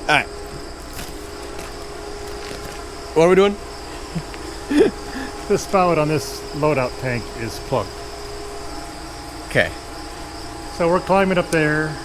Alright. What are we doing? This spout on this loadout tank is plugged. Okay. So we're climbing up there,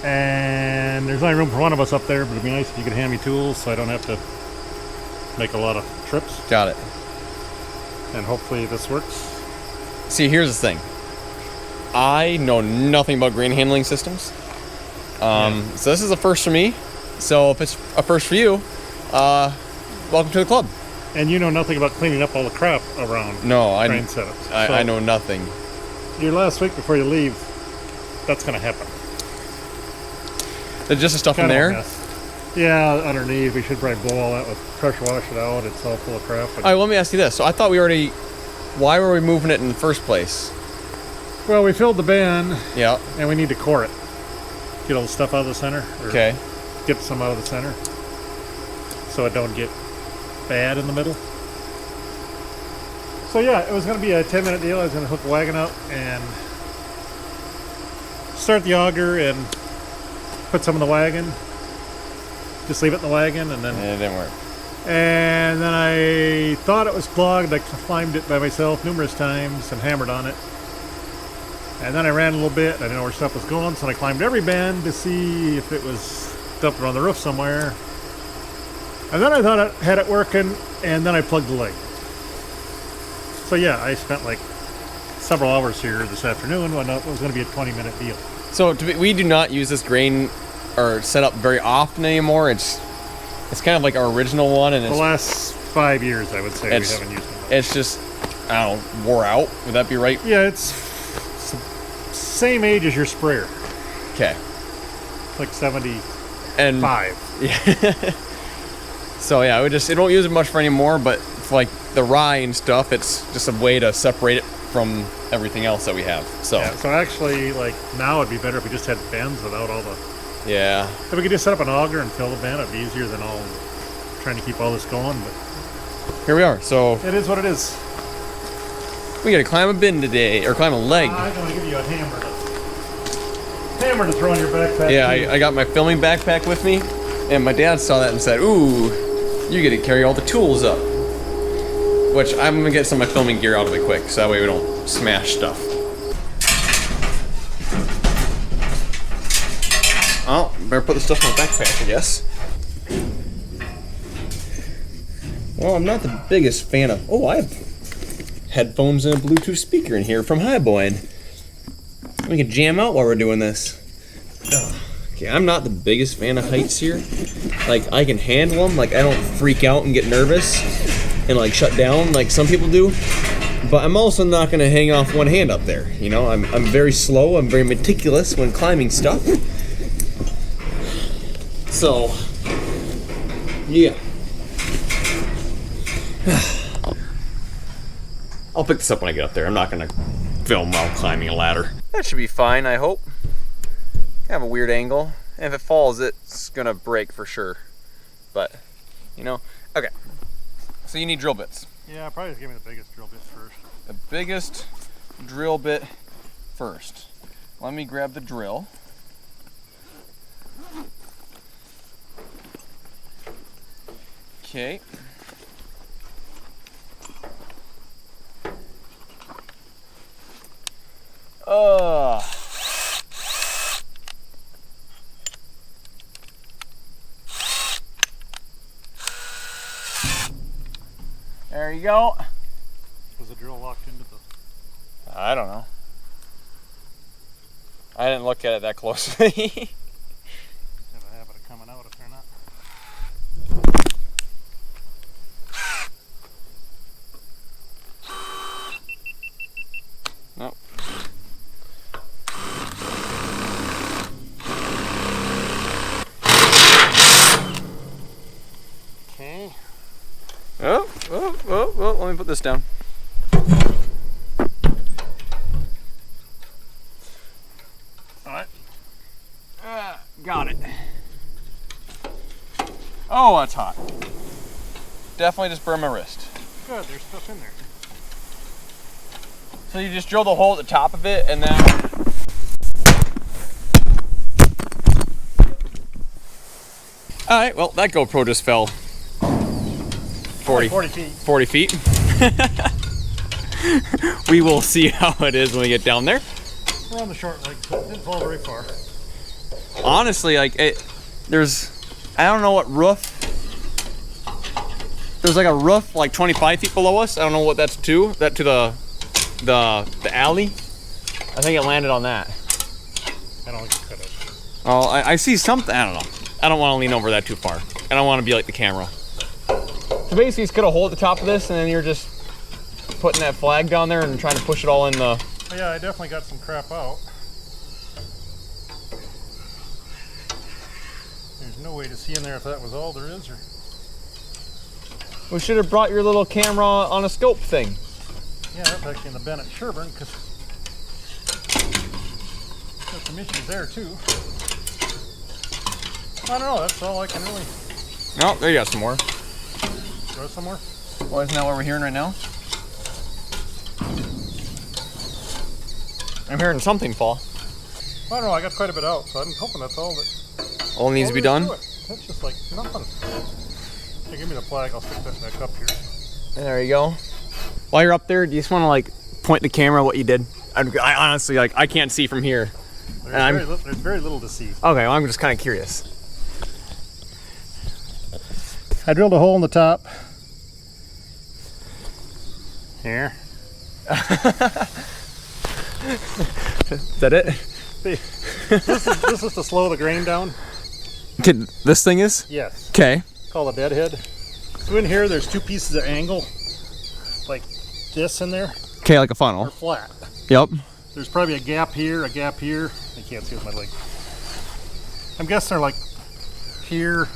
and there's only room for one of us up there, but it'd be nice if you could hand me tools so I don't have to make a lot of trips. Got it. And hopefully this works. See, here's the thing. I know nothing about grain handling systems. So this is a first for me. So if it's a first for you, welcome to the club. And you know nothing about cleaning up all the crap around grain setups. I know nothing. Your last week before you leave, that's going to happen. There's just the stuff in Kind of a there? mess. Yeah, underneath. We should probably blow all that with pressure wash it out. It's all full of crap. All right, let me ask you this. So I thought we already... Why were we moving it in the first place? Well, we filled the bin. Yeah. And we need to core it. Get all the stuff out of the center. Okay. Get some out of the center. So it don't get bad in the middle. So yeah, it was going to be a 10-minute deal. I was going to hook the wagon up and start the auger and put some in the wagon. Just leave it in the wagon and then... Yeah, it didn't work. And then I thought it was clogged. I climbed it by myself numerous times and hammered on it. And then I ran a little bit. I didn't know where stuff was going, so I climbed every bend to see if it was dumped on the roof somewhere. And then I thought I had it working, and then I plugged the leg. So yeah, I spent like several hours here this afternoon when it was going to be a 20-minute deal. So we do not use this grain or setup very often anymore. It's kind of like our original one, and The last 5 years, I would say, we haven't used it. it's just, I don't know, wore out. Would that be right? Yeah, it's the same age as your sprayer. Okay. Like 75. And yeah. So yeah, we don't use it much for anymore, but for like the rye and stuff, it's just a way to separate it from everything else that we have. So yeah, so actually, like, now it'd be better if we just had bends without all the... Yeah. If we could just set up an auger and fill the bend, it'd be easier than all trying to keep all this going, but... Here we are, so... It is what it is. We gotta climb a bin today, or climb a leg. I'm gonna give you a hammer to throw in your backpack. Yeah, I got my filming backpack with me, and my dad saw that and said, "Ooh, you get to carry all the tools up." Which I'm gonna get some of my filming gear out of it quick, so that way we don't smash stuff. Oh, better put the stuff in my backpack, I guess. Well, I'm not the biggest fan of... Oh, I have headphones and a Bluetooth speaker in here from Highboy. We can jam out while we're doing this. Okay, I'm not the biggest fan of heights here. Like, I can handle them. Like, I don't freak out and get nervous and, like, shut down like some people do. But I'm also not going to hang off one hand up there. You know, I'm very slow. I'm very meticulous when climbing stuff. So, yeah. I'll pick this up when I get up there. I'm not going to film while climbing a ladder. That should be fine, I hope. Have a weird angle. And if it falls, it's going to break for sure. But, you know. Okay. So you need drill bits. Yeah, probably just give me the biggest drill bit first. The biggest drill bit first. Let me grab the drill. Okay. There you go. Was the drill locked into the... I don't know. I didn't look at it that closely. Have a habit of coming out if they're not. Nope. Okay. Oh, let me put this down. Alright. Got it. Oh, that's hot. Definitely just burned my wrist. Good, there's stuff in there. So you just drill the hole at the top of it and then... All right, well, that GoPro just fell 40 feet. 40 feet. We will see how it is when we get down there. We're on the short leg, so it didn't fall very far. Honestly, like there's, I don't know what roof. There's like a roof like 25 feet below us. I don't know what that's to. That to the alley. I think it landed on that. I don't think it could have. Oh, I see something. I don't know. I don't want to lean over that too far. I don't want to be like the camera. So basically, it's got a hole at the top of this, and then you're just putting that flag down there and trying to push it all in the. Oh, yeah, I definitely got some crap out. There's no way to see in there if that was all there is, or. We should have brought your little camera on a scope thing. Yeah, that's actually in the bin at Sherburne, because got some issues there too. I don't know, that's all I can really. Oh, there you got some more. Throw some more? Well, isn't that what we're hearing right now? I'm hearing something fall. I don't know, I got quite a bit out, so I'm hoping that's all that. All needs to be done? That's just like nothing. Hey, give me the flag, I'll stick that back up here. There you go. While you're up there, do you just want to like point the camera what you did? I honestly, like, I can't see from here. There's very little to see. Okay, well, I'm just kind of curious. I drilled a hole in the top. Here. Is that it? This is to slow the grain down. This thing is? Yes. Okay. Called a deadhead. So in here, there's two pieces of angle, like this in there. Okay, like a They're funnel. flat. Yep. There's probably a gap here, a gap here. I can't see with my leg. I'm guessing they're like here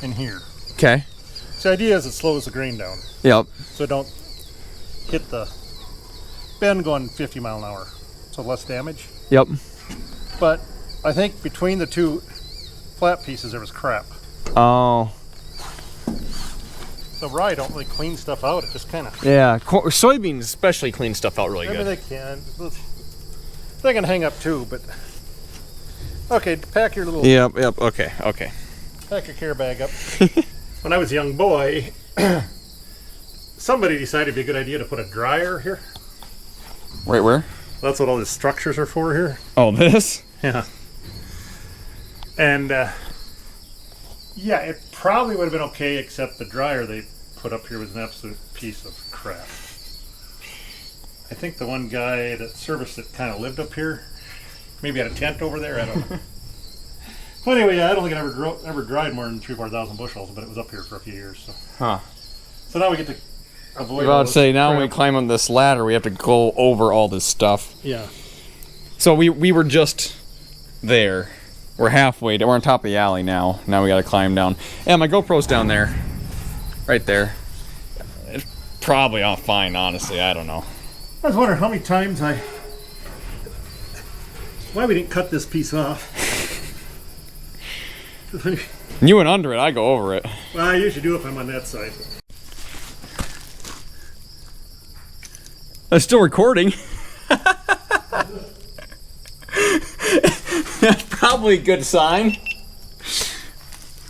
and here. Okay. So the idea is it slows the grain down, Yep. so it don't hit the bend going 50 mile an hour, so less damage. Yep. But I think between the two flat pieces there was crap. Oh. So rye don't really clean stuff out. It just kind of. Yeah. Soybeans especially clean stuff out really I mean, good. they can. They can hang up too, but okay. Pack your little. Yep. Yep. Okay. Okay. Pack your care bag up. When I was a young boy, somebody decided it'd be a good idea to put a dryer here. Right where? That's what all the structures are for here. Oh, this? Yeah. And yeah, it probably would have been okay, except the dryer they put up here was an absolute piece of crap. I think the one guy that serviced it kind of lived up here. Maybe had a tent over there. I don't know. Well, anyway, yeah, I don't think it ever dried more than 3,000-4,000 bushels, but it was up here for a few years. So. Huh. So now we get to avoid. I was about to say, now when we climb on this ladder, we have to go over all this stuff. Yeah. So we were just there. We're halfway. We're on top of the alley now. Now we got to climb down. Yeah, my GoPro's down there. Right there. It's probably all fine, honestly. I don't know. I was wondering how many times why we didn't cut this piece off. You went under it. I go over it. Well, I usually do if I'm on that side. I'm still recording. That's probably a good sign.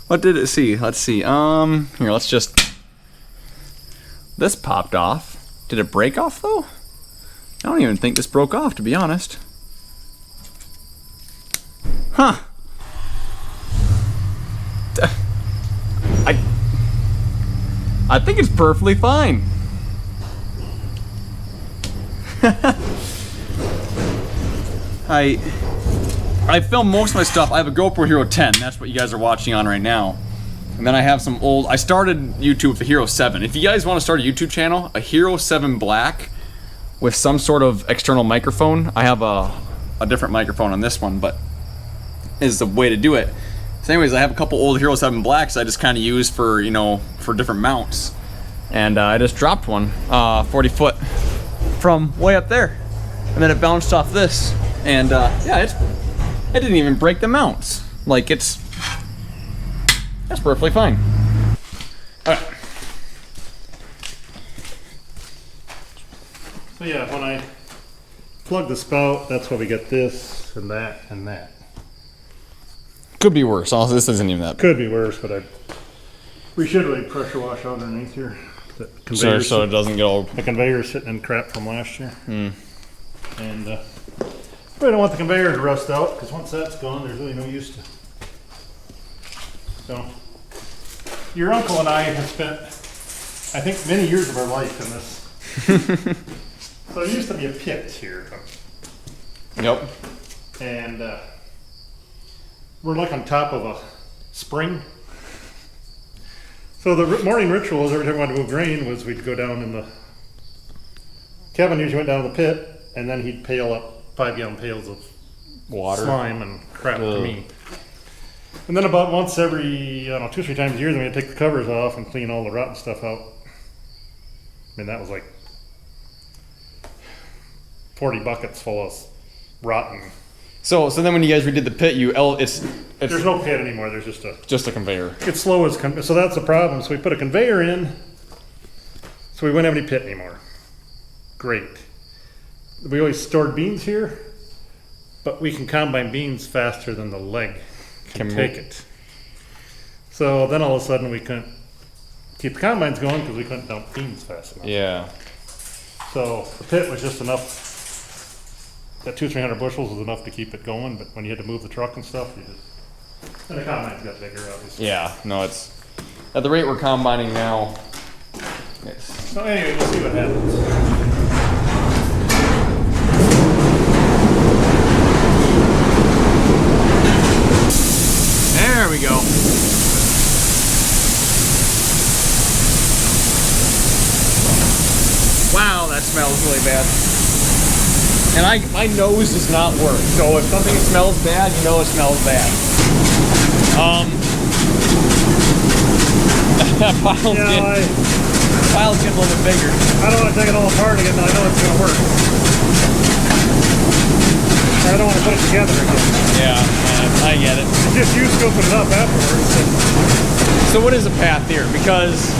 What did it see? Let's see. Here, let's just. This popped off. Did it break off though? I don't even think this broke off, to be honest. Huh. I think it's perfectly fine. I filmed most of my stuff. I have a GoPro Hero 10. That's what you guys are watching on right now. And then I have some old. I started YouTube with the Hero 7. If you guys want to start a YouTube channel, a Hero 7 Black with some sort of external microphone. I have a different microphone on this one, but is the way to do it. So anyways, I have a couple old Hero 7 Blacks I just kind of use for, you know, for different mounts. And I just dropped one 40 foot from way up there. And then it bounced off this. And yeah, it didn't even break the mounts. Like that's perfectly fine. All right. So yeah, when I plug the spout, that's why we get this and that and that. Could be worse. Also, this isn't even that. Could be worse, but we should really pressure wash underneath here. So it doesn't get all. The conveyor's sitting in crap from last year. And really don't want the conveyor to rust out, because once that's gone, there's really no use to. So, your uncle and I have spent, I think, many years of our life in this. So there used to be a pit here. Yep. And we're like on top of a spring. So the morning rituals every time we wanted to move grain was we'd go down in the, Kevin usually went down to the pit, and then he'd pail up 5-gallon pails of water, slime and crap to me. And then about once every, I don't know, 2 or 3 times a year, then we'd take the covers off and clean all the rotten stuff out. I mean, that was like 40 buckets full of rotten. So then when you guys redid the pit, it's there's no pit anymore. There's just a conveyor. It's slow as so that's the problem. So we put a conveyor in, so we wouldn't have any pit anymore. Great. We always stored beans here, but we can combine beans faster than the leg can take it. So then all of a sudden we couldn't keep the combines going because we couldn't dump beans fast enough. Yeah. So the pit was just enough. That 200-300 bushels was enough to keep it going, but when you had to move the truck and stuff, and the combines got bigger, obviously. Yeah, no, it's at the rate we're combining now. So anyway, we'll see what happens. There we go. Wow, that smells really bad. And my nose does not work, so if something smells bad, you know it smells bad. Pile's getting a little bit bigger. I don't want to take it all apart again, I know it's going to work. I don't want to put it together again. Yeah, I get it. It's just you scooping it up afterwards. So what is the path here? Because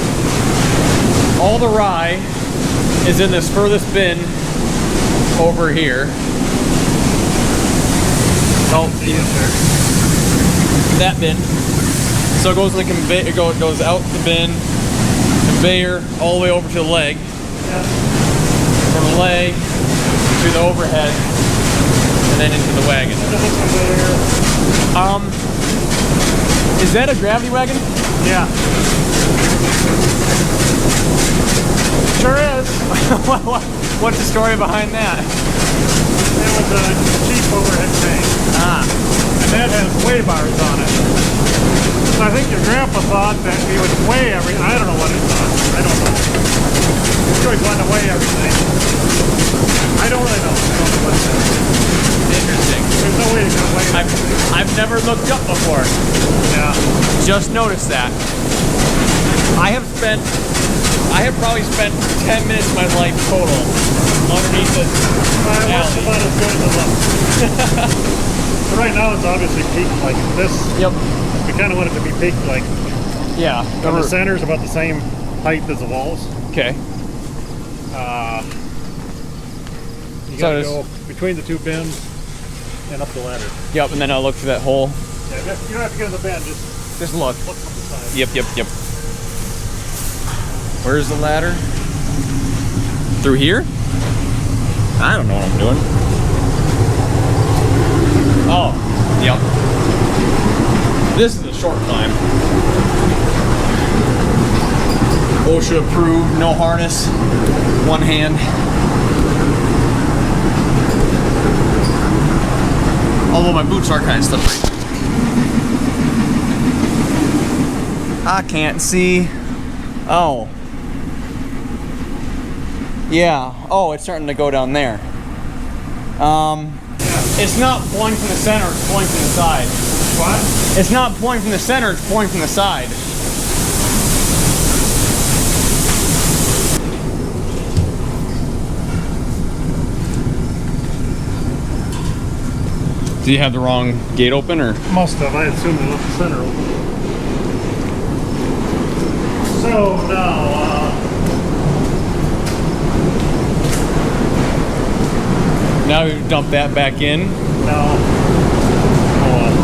all the rye is in this furthest bin over here. Oh, that bin. So it goes in the conveyor. It goes out the bin, conveyor, all the way over to the leg. Yeah. From the leg to the overhead, and then into the wagon. Is that a gravity wagon? Yeah. Sure is. What's the story behind that? It was a cheap overhead tank. And that has weigh bars on it. So I think your grandpa thought that he would weigh everything. I don't know what it thought. I don't know. He always wanted to weigh everything. I don't really know. Interesting. There's no way to weigh everything. I've never looked up before. Yeah. Just noticed that. I have probably spent 10 minutes of my life total underneath this alley. That's about as good as it looks. So right now it's obviously peaked like this. Yep. We kind of want it to be peaked like. Yeah. The center's about the same height as the walls. Okay. You gotta go between the 2 bins and up the ladder. Yep, and then I'll look through that hole. Yeah, you don't have to get in the bin, just look. Look from the side. Yep. Where's the ladder? Through here? I don't know what I'm doing. Oh, yep. This is a short climb. OSHA approved, no harness, one hand. Although my boots are kind of slippery. I can't see. Oh. Yeah. Oh, it's starting to go down there. It's not pulling from the center, it's pulling from the side. What? It's not pulling from the center, it's pulling from the side. Do you have the wrong gate open, or? Must have. I assumed it left the center open. So now, now we dump that back in. no. Hold on.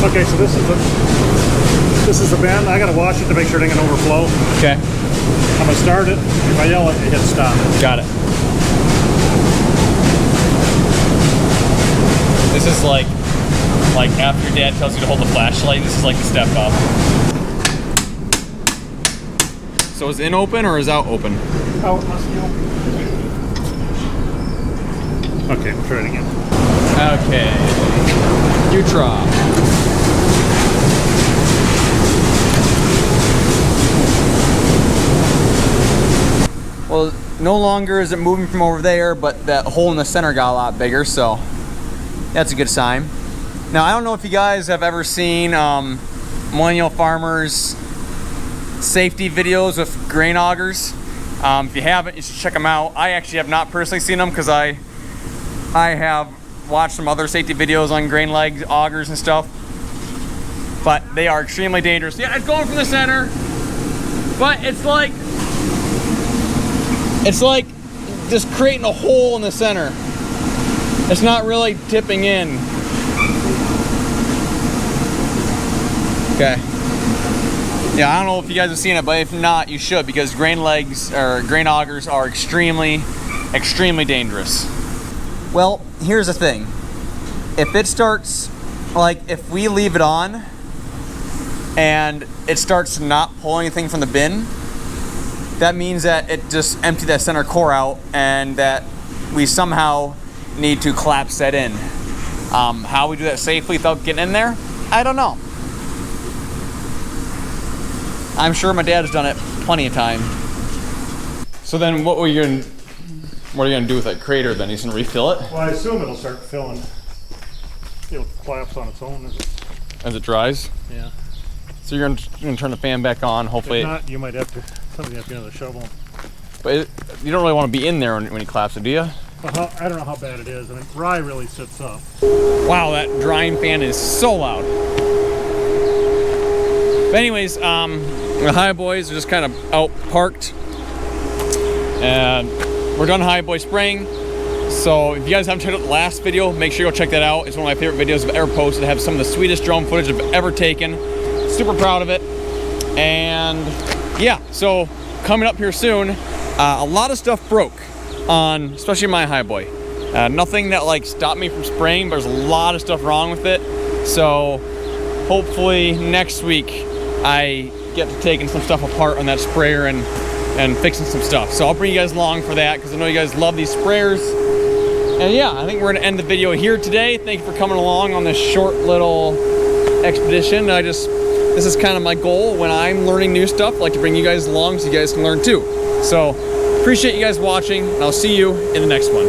Okay, so this is the bend. I gotta wash it to make sure it ain't gonna overflow. Okay. I'm gonna start it. If I yell it, it hits stop. Got it. This is like after your dad tells you to hold the flashlight, this is like the step up. So is in open or is out open? Oh, it must be open. Okay, we'll try it again. Okay. You drop. Well, no longer is it moving from over there, but that hole in the center got a lot bigger, so that's a good sign. Now, I don't know if you guys have ever seen millennial farmers safety videos with grain augers. If you haven't, you should check them out. I actually have not personally seen them because I have watched some other safety videos on grain leg augers and stuff, but they are extremely dangerous. Yeah, it's going from the center, but it's like just creating a hole in the center. It's not really tipping in. Okay. Yeah, I don't know if you guys have seen it, but if not, you should, because grain legs or grain augers are extremely, extremely dangerous. Well, here's the thing. If it starts, like if we leave it on and it starts to not pull anything from the bin, that means that it just emptied that center core out and that we somehow need to collapse that in. How we do that safely without getting in there, I don't know. I'm sure my dad has done it plenty of time. So then what are you gonna do with that crater then? He's gonna refill it? Well, I assume it'll start filling. It'll collapse on its own As it dries? Yeah. So you're gonna turn the fan back on, hopefully. If not, you might have to, somebody have to get another shovel. But you don't really want to be in there when you collapse it, do you? I don't know how bad it is. I mean, rye really sits up. Wow, that drying fan is so loud. But anyways, the high boys are just kind of out parked, and we're done high boy spraying. So if you guys haven't checked out the last video, make sure you go check that out. It's one of my favorite videos I've ever posted. I have some of the sweetest drone footage I've ever taken. Super proud of it. And yeah, so coming up here soon, a lot of stuff broke on, especially my high boy. Nothing that like stopped me from spraying, but there's a lot of stuff wrong with it. So hopefully next week I get to taking some stuff apart on that sprayer and fixing some stuff. So I'll bring you guys along for that because I know you guys love these sprayers. And yeah, I think we're gonna end the video here today. Thank you for coming along on this short little expedition. This is kind of my goal when I'm learning new stuff. I like to bring you guys along so you guys can learn too. So appreciate you guys watching, and I'll see you in the next one.